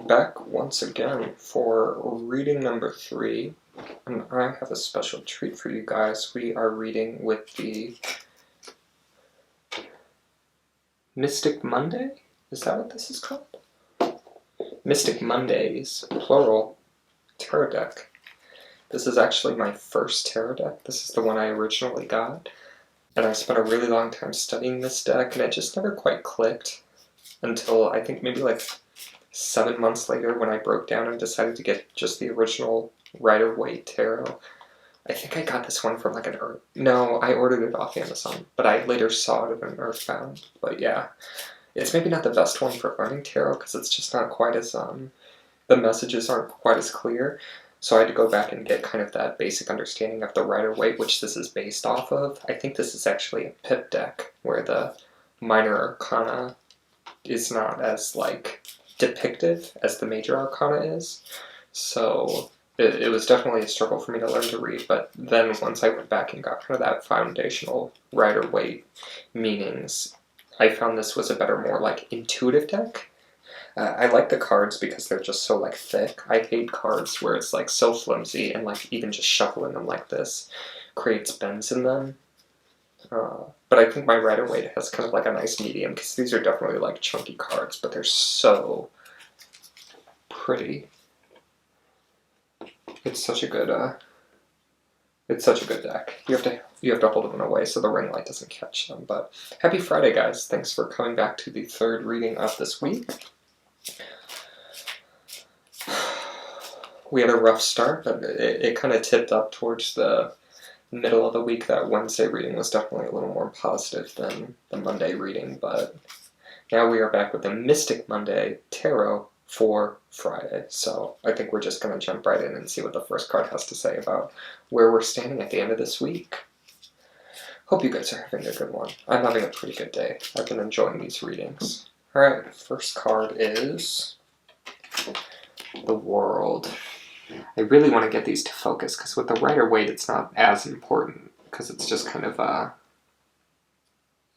back once again for reading number 3, and I have a special treat for you guys. We are reading with the Mystic Monday? Is that what this is called? Mystic Mondays, plural, tarot deck. This is actually my first tarot deck. This is the one I originally got, and I spent a really long time studying this deck, and it just never quite clicked until I think maybe like 7 months later when I broke down and decided to get just the original Rider-Waite tarot. I think I got this one from like an Earth. No, I ordered it off Amazon, but I later saw it in an Earthbound. But yeah, it's maybe not the best one for learning tarot because it's just not quite as, the messages aren't quite as clear. So I had to go back and get kind of that basic understanding of the Rider-Waite, which this is based off of. I think this is actually a pip deck where the minor arcana is not as like depictive as the major arcana is. So it was definitely a struggle for me to learn to read, but then once I went back and got kind of that foundational Rider-Waite meanings, I found this was a better, more like intuitive deck. I like the cards because they're just so like thick. I hate cards where it's like so flimsy and like even just shuffling them like this creates bends in them. But I think my Rider-Waite has kind of like a nice medium because these are definitely like chunky cards, but they're so pretty. It's such a good deck. You have to hold them away so the ring light doesn't catch them. But happy Friday, guys! Thanks for coming back to the third reading of this week. We had a rough start, but it kind of tipped up towards the middle of the week. That Wednesday reading was definitely a little more positive than the Monday reading, but now we are back with the Mystic Monday Tarot for Friday. So I think we're just going to jump right in and see what the first card has to say about where we're standing at the end of this week. Hope you guys are having a good one. I'm having a pretty good day. I've been enjoying these readings. Alright, first card is the World. I really want to get these to focus, because with the Rider-Waite it's not as important, because it's just kind of,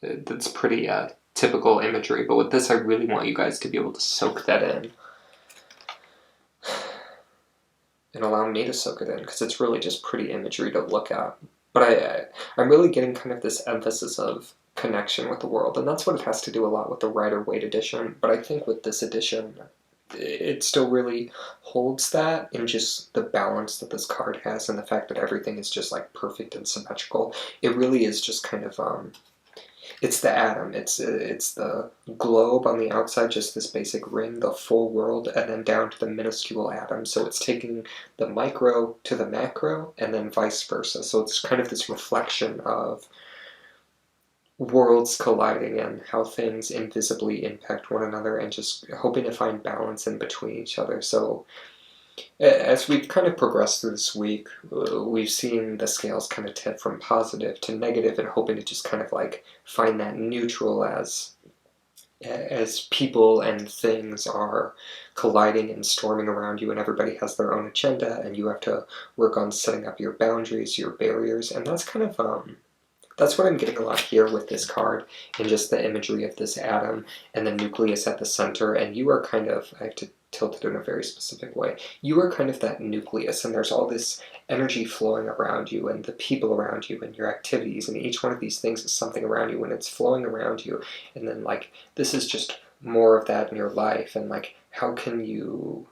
it's pretty typical imagery, but with this I really want you guys to be able to soak that in. And allow me to soak it in, because it's really just pretty imagery to look at. But I'm really getting kind of this emphasis of connection with the world, and that's what it has to do a lot with the Rider-Waite edition, but I think with this edition, it still really holds that in just the balance that this card has and the fact that everything is just like perfect and symmetrical. It really is just kind of, it's the atom, it's the globe on the outside, just this basic ring, the full world, and then down to the minuscule atom. So it's taking the micro to the macro and then vice versa. So it's kind of this reflection of worlds colliding and how things invisibly impact one another and just hoping to find balance in between each other. So as we've kind of progressed through this week, we've seen the scales kind of tip from positive to negative and hoping to just kind of like find that neutral as people and things are colliding and storming around you, and everybody has their own agenda, and you have to work on setting up your boundaries, your barriers, and that's kind of that's what I'm getting a lot here with this card, and just the imagery of this atom and the nucleus at the center. And you are kind of, I have to tilt it in a very specific way, you are kind of that nucleus, and there's all this energy flowing around you and the people around you and your activities, and each one of these things is something around you and it's flowing around you. And then like this is just more of that in your life, and like how can you,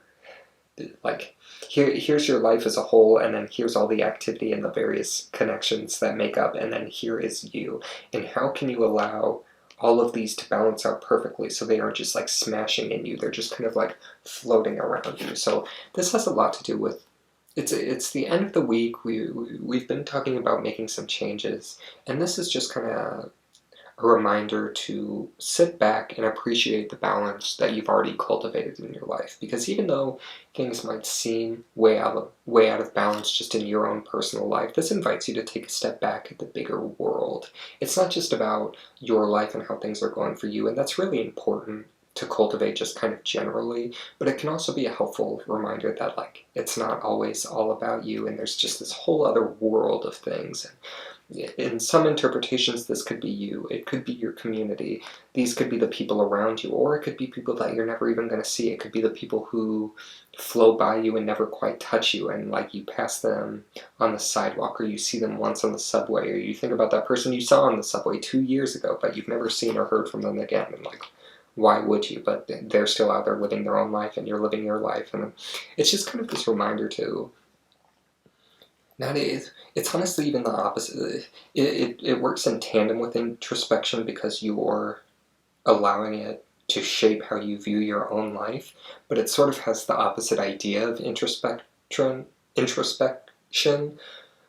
like, here's your life as a whole, and then here's all the activity and the various connections that make up, and then here is you. And how can you allow all of these to balance out perfectly so they aren't just like smashing in you, they're just kind of like floating around you. So this has a lot to do with, it's the end of the week, we've been talking about making some changes, and this is just kind of a reminder to sit back and appreciate the balance that you've already cultivated in your life. Because even though things might seem way out of balance just in your own personal life, this invites you to take a step back at the bigger world. It's not just about your life and how things are going for you, and that's really important to cultivate just kind of generally, but it can also be a helpful reminder that like it's not always all about you, and there's just this whole other world of things. in some interpretations, this could be you. It could be your community. These could be the people around you, or it could be people that you're never even going to see. It could be the people who flow by you and never quite touch you, and like you pass them on the sidewalk, or you see them once on the subway, or you think about that person you saw on the subway 2 years ago, but you've never seen or heard from them again, and like, why would you? But they're still out there living their own life, and you're living your life, and it's just kind of this reminder to nowadays, it's honestly even the opposite. It works in tandem with introspection because you're allowing it to shape how you view your own life, but it sort of has the opposite idea of introspection,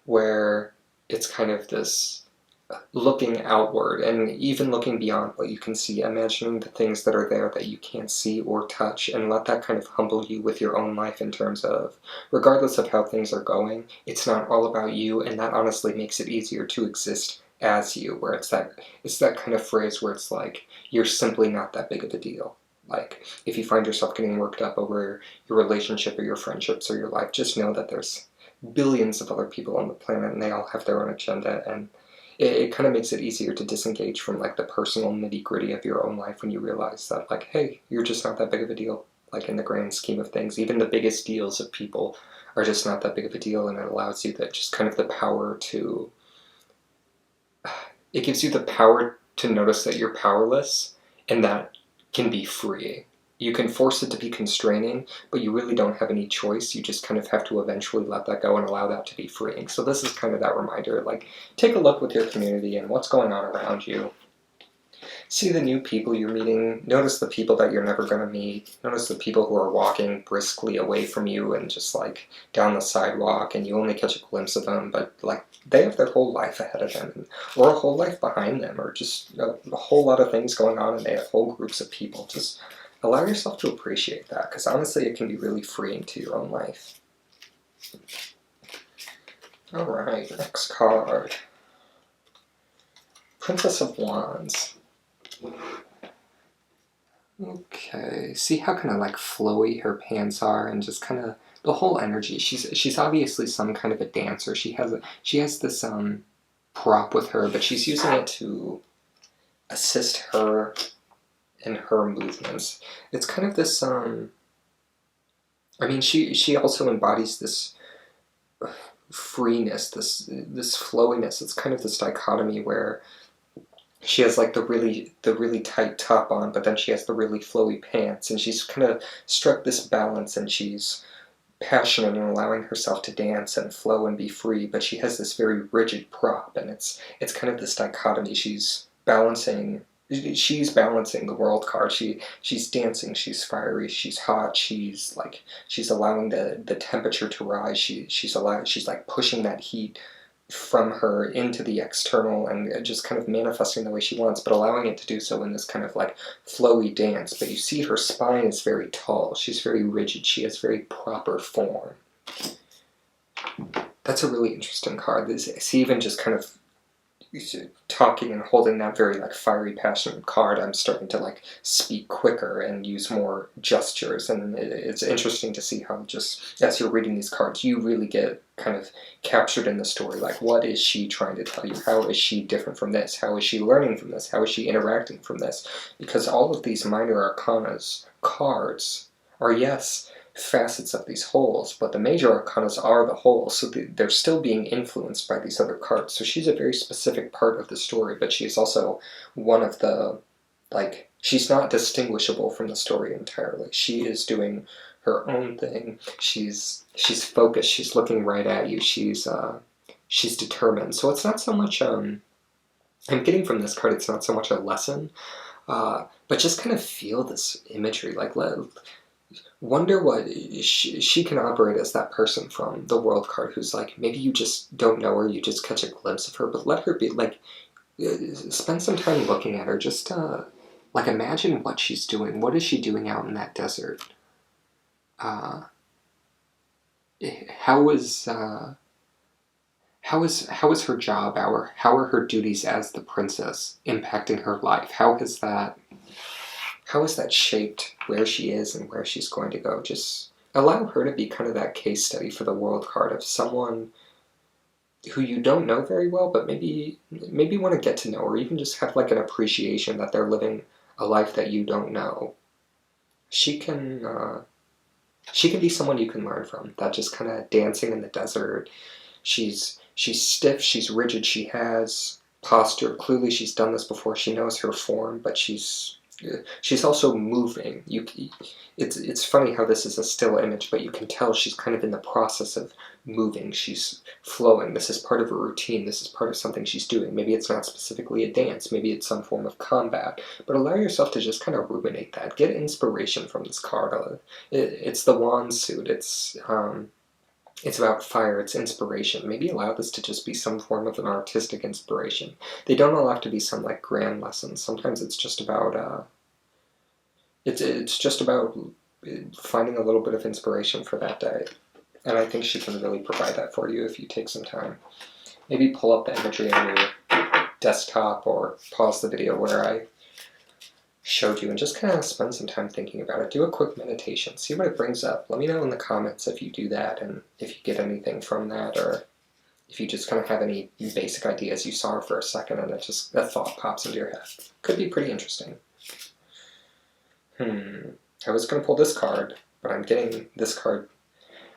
where it's kind of this looking outward and even looking beyond what you can see, imagining the things that are there that you can't see or touch, and let that kind of humble you with your own life in terms of, regardless of how things are going, it's not all about you, and that honestly makes it easier to exist as you, where it's that kind of phrase where it's like, you're simply not that big of a deal. Like, if you find yourself getting worked up over your relationship or your friendships or your life, just know that there's billions of other people on the planet and they all have their own agenda, and it kind of makes it easier to disengage from like the personal nitty-gritty of your own life when you realize that, like, hey, you're just not that big of a deal. Like, in the grand scheme of things, even the biggest deals of people are just not that big of a deal, and it allows you that just kind of the power to, it gives you the power to notice that you're powerless, and that can be freeing. You can force it to be constraining, but you really don't have any choice. You just kind of have to eventually let that go and allow that to be freeing. So this is kind of that reminder, like, take a look with your community and what's going on around you. See the new people you're meeting. Notice the people that you're never going to meet. Notice the people who are walking briskly away from you and just like down the sidewalk, and you only catch a glimpse of them, but like they have their whole life ahead of them, or a whole life behind them, or just a whole lot of things going on, and they have whole groups of people. Just allow yourself to appreciate that, because honestly it can be really freeing to your own life. Alright, next card. Princess of Wands. Okay, see how kind of like flowy her pants are, and just kind of the whole energy. She's obviously some kind of a dancer. She has this prop with her, but she's using it to assist her in her movements. It's kind of this I mean, she also embodies this freeness, this flowiness. It's kind of this dichotomy where she has like the really tight top on, but then she has the really flowy pants, and she's kind of struck this balance, and she's passionate and allowing herself to dance and flow and be free, but she has this very rigid prop, and it's kind of this dichotomy. She's balancing the world card. She's dancing, she's fiery, she's hot, she's allowing the temperature to rise. She's like pushing that heat from her into the external, and just kind of manifesting the way she wants, but allowing it to do so in this kind of like flowy dance. But you see her spine is very tall, she's very rigid, she has very proper form. That's a really interesting card. See, even just kind of talking and holding that very like fiery, passionate card, I'm starting to like speak quicker and use more gestures, and it's interesting to see how just as you're reading these cards, you really get kind of captured in the story. Like, what is she trying to tell you? How is she different from this? How is she learning from this? How is she interacting from this? Because all of these minor arcanas cards are, yes, facets of these wholes, but the major arcanas are the whole, so they're still being influenced by these other cards. So she's a very specific part of the story, but she's also one of the, like, she's not distinguishable from the story entirely. She is doing her own thing. She's focused, she's looking right at you, she's determined. So it's not so much, I'm getting from this card, it's not so much a lesson, but just kind of feel this imagery, like, wonder what she can operate as that person from the world card who's like, maybe you just don't know her, you just catch a glimpse of her, but let her be, like, spend some time looking at her, just like imagine what she's doing. What is she doing out in that desert? How is her job, how are her duties as the princess impacting her life? How has that shaped where she is and where she's going to go? Just allow her to be kind of that case study for the world card of someone who you don't know very well, but maybe want to get to know, or even just have like an appreciation that they're living a life that you don't know. She can be someone you can learn from. That just kind of dancing in the desert. She's stiff, she's rigid, she has posture. Clearly, she's done this before. She knows her form, but she's also moving. It's funny how this is a still image, but you can tell she's kind of in the process of moving. She's flowing. This is part of her routine. This is part of something she's doing. Maybe it's not specifically a dance. Maybe it's some form of combat. But allow yourself to just kind of ruminate that. Get inspiration from this card. It's the wand suit. It's about fire, it's inspiration. Maybe allow this to just be some form of an artistic inspiration. They don't all have to be some like grand lessons. Sometimes it's just about it's just about finding a little bit of inspiration for that day. And I think she can really provide that for you if you take some time. Maybe pull up the imagery on your desktop or pause the video where I showed you and just kind of spend some time thinking about it. Do a quick meditation. See what it brings up. Let me know in the comments if you do that and if you get anything from that, or if you just kind of have any basic ideas. You saw her for a second and that thought pops into your head. Could be pretty interesting. I was going to pull this card, but I'm getting this card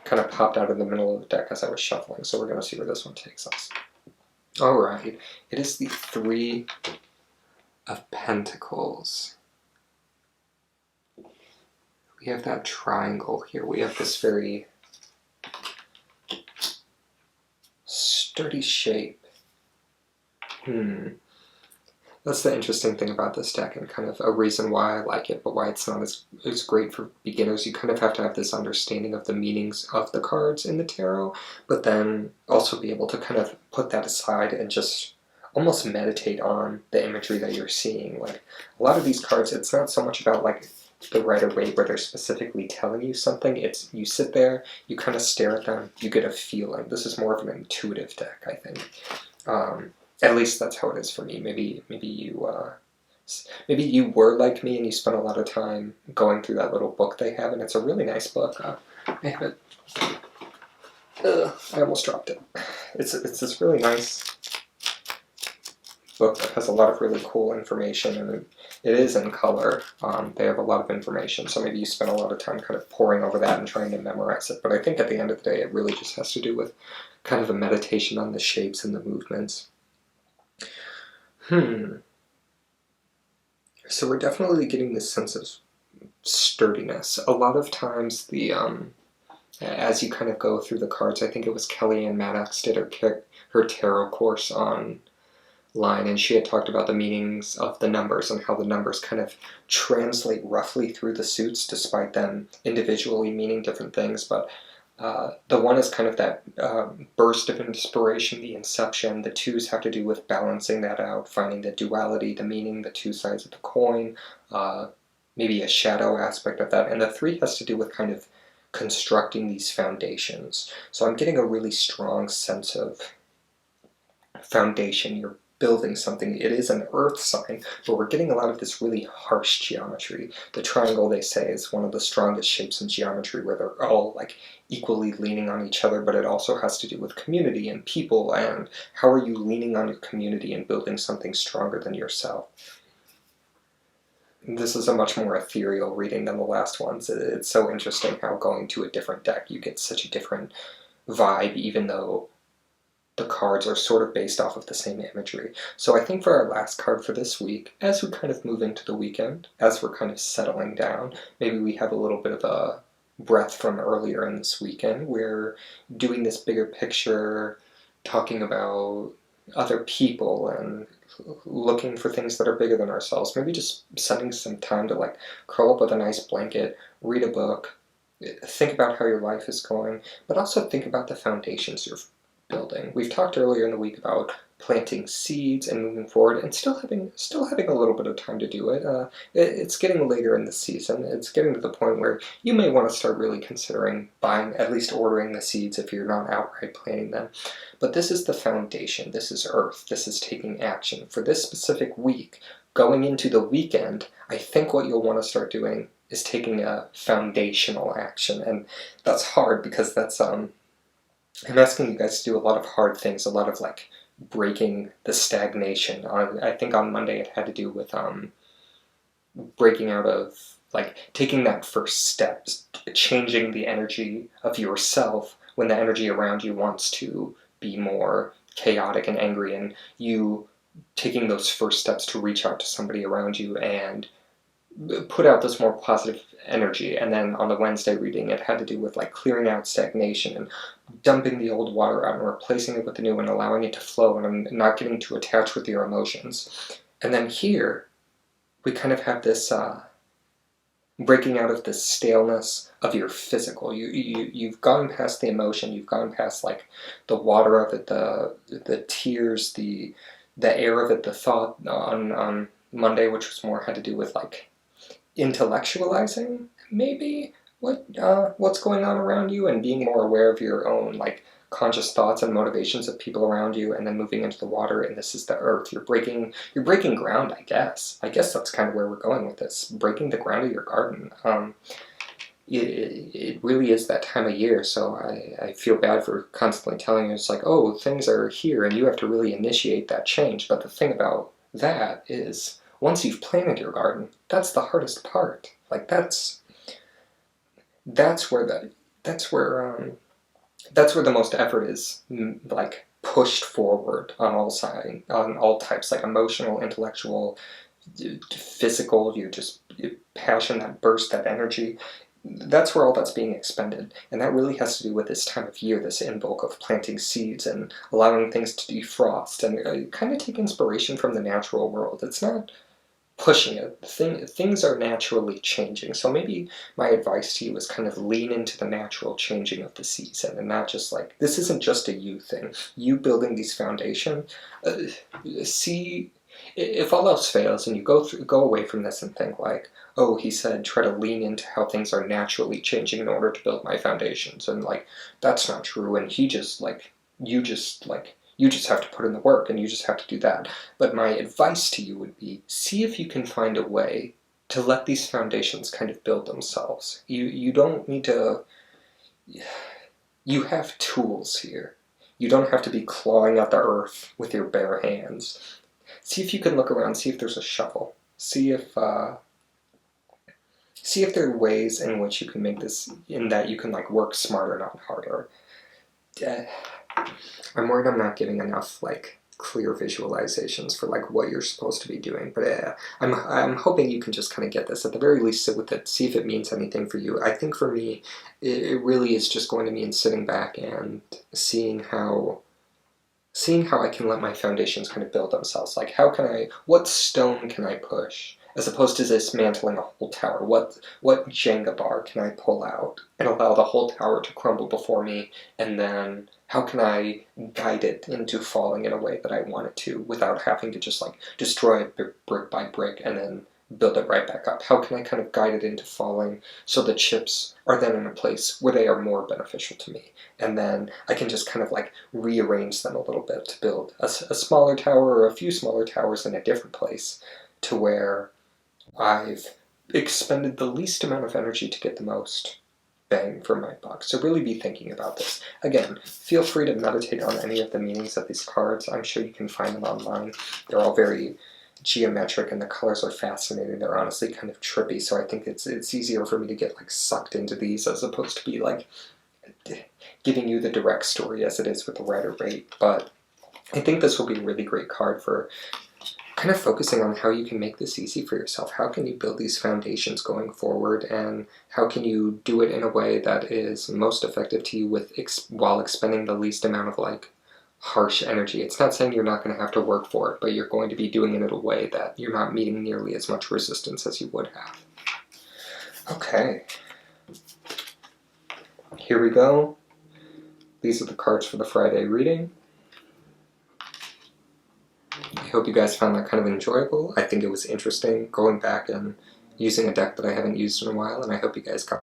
kind of popped out of the middle of the deck as I was shuffling, so we're going to see where this one takes us. Alright, it is the Three of Pentacles. We have that triangle here. We have this very sturdy shape. That's the interesting thing about this deck, and kind of a reason why I like it, but why it's not as great for beginners. You kind of have to have this understanding of the meanings of the cards in the tarot, but then also be able to kind of put that aside and just almost meditate on the imagery that you're seeing. Like, a lot of these cards, it's not so much about like the Rider-Waite where they're specifically telling you something. It's you sit there, you kind of stare at them, you get a feeling. This is more of an intuitive deck, I think. At least that's how it is for me. Maybe you were like me and you spent a lot of time going through that little book they have, and it's a really nice book. I have it. I almost dropped it. It's this really nice book that has a lot of really cool information, and it is in color. They have a lot of information, so maybe you spend a lot of time kind of poring over that and trying to memorize it. But I think at the end of the day, it really just has to do with kind of a meditation on the shapes and the movements. So we're definitely getting this sense of sturdiness. A lot of times as you kind of go through the cards, I think it was Kellyanne Maddox did her tarot course online, and she had talked about the meanings of the numbers and how the numbers kind of translate roughly through the suits, despite them individually meaning different things. But the one is kind of that burst of inspiration, the inception. The twos have to do with balancing that out, finding the duality, the meaning, the two sides of the coin, maybe a shadow aspect of that. And the three has to do with kind of constructing these foundations. So I'm getting a really strong sense of foundation. You're building something. It is an earth sign, but we're getting a lot of this really harsh geometry. The triangle, they say, is one of the strongest shapes in geometry, where they're all like equally leaning on each other, but it also has to do with community and people, and how are you leaning on your community and building something stronger than yourself. This is a much more ethereal reading than the last ones. It's so interesting how going to a different deck you get such a different vibe, even though the cards are sort of based off of the same imagery. So I think for our last card for this week, as we kind of move into the weekend, as we're kind of settling down, maybe we have a little bit of a breath from earlier in this weekend. We're doing this bigger picture, talking about other people and looking for things that are bigger than ourselves. Maybe just spending some time to like curl up with a nice blanket, read a book, think about how your life is going, but also think about the foundations you're building. We've talked earlier in the week about planting seeds and moving forward, and still having a little bit of time to do it. It's getting later in the season. It's getting to the point where you may want to start really considering buying, at least ordering the seeds if you're not outright planting them. But this is the foundation. This is earth. This is taking action. For this specific week, going into the weekend, I think what you'll want to start doing is taking a foundational action. And that's hard because that's I'm asking you guys to do a lot of hard things, a lot of like breaking the stagnation. I think on Monday it had to do with breaking out of, like, taking that first step, changing the energy of yourself when the energy around you wants to be more chaotic and angry, and you taking those first steps to reach out to somebody around you and put out this more positive energy. And then on the Wednesday reading, it had to do with like clearing out stagnation and dumping the old water out and replacing it with the new and allowing it to flow and not getting too attached with your emotions. And then here we kind of have this breaking out of the staleness of your physical. You've gone past the emotion. You've gone past like the water of it, the tears, the air of it, the thought on Monday, which was more had to do with like intellectualizing maybe what's going on around you and being more aware of your own like conscious thoughts and motivations of people around you, and then moving into the water, and this is the earth. You're breaking ground, I guess that's kind of where we're going with this, breaking the ground of your garden. It really is that time of year, so I feel bad for constantly telling you it's like, oh, things are here and you have to really initiate that change. But the thing about that is, once you've planted your garden, that's the hardest part. Like that's where the most effort is, like pushed forward on all sides, on all types, like emotional, intellectual, physical. Your passion, that burst, that energy. That's where all that's being expended, and that really has to do with this time of year, this in bulk of planting seeds and allowing things to defrost and kind of take inspiration from the natural world. It's not pushing it. Things are naturally changing. So maybe my advice to you is kind of lean into the natural changing of the season, and not just like, this isn't just a you thing. You building these foundations. See, if all else fails and you go away from this and think like, oh, he said try to lean into how things are naturally changing in order to build my foundations, and like that's not true, and you just have to put in the work and you just have to do that. But my advice to you would be, see if you can find a way to let these foundations kind of build themselves. You don't need to, you have tools here. You don't have to be clawing at the earth with your bare hands. See if you can look around, see if there's a shovel. See if there are ways in which you can make this, in that you can like work smarter, not harder. I'm worried I'm not giving enough like clear visualizations for like what you're supposed to be doing, but I'm hoping you can just kind of get this. At the very least, sit with it, see if it means anything for you. I think for me, it really is just going to mean sitting back and seeing how I can let my foundations kind of build themselves. Like, what stone can I push? As opposed to dismantling a whole tower, what Jenga bar can I pull out and allow the whole tower to crumble before me, and then how can I guide it into falling in a way that I want it to without having to just like destroy it brick by brick and then build it right back up? How can I kind of guide it into falling so the chips are then in a place where they are more beneficial to me? And then I can just kind of like rearrange them a little bit to build a smaller tower or a few smaller towers in a different place, to where I've expended the least amount of energy to get the most bang for my buck. So really be thinking about this. Again, feel free to meditate on any of the meanings of these cards. I'm sure you can find them online. They're all very geometric and the colors are fascinating. They're honestly kind of trippy, so I think it's easier for me to get like sucked into these as opposed to be like giving you the direct story as it is with the Rider Waite. But I think this will be a really great card for kind of focusing on how you can make this easy for yourself. How can you build these foundations going forward, and how can you do it in a way that is most effective to you while expending the least amount of like harsh energy. It's not saying you're not going to have to work for it, but you're going to be doing it in a way that you're not meeting nearly as much resistance as you would have. Okay. Here we go. These are the cards for the Friday reading. I hope you guys found that kind of enjoyable. I think it was interesting going back and using a deck that I haven't used in a while, and I hope you guys got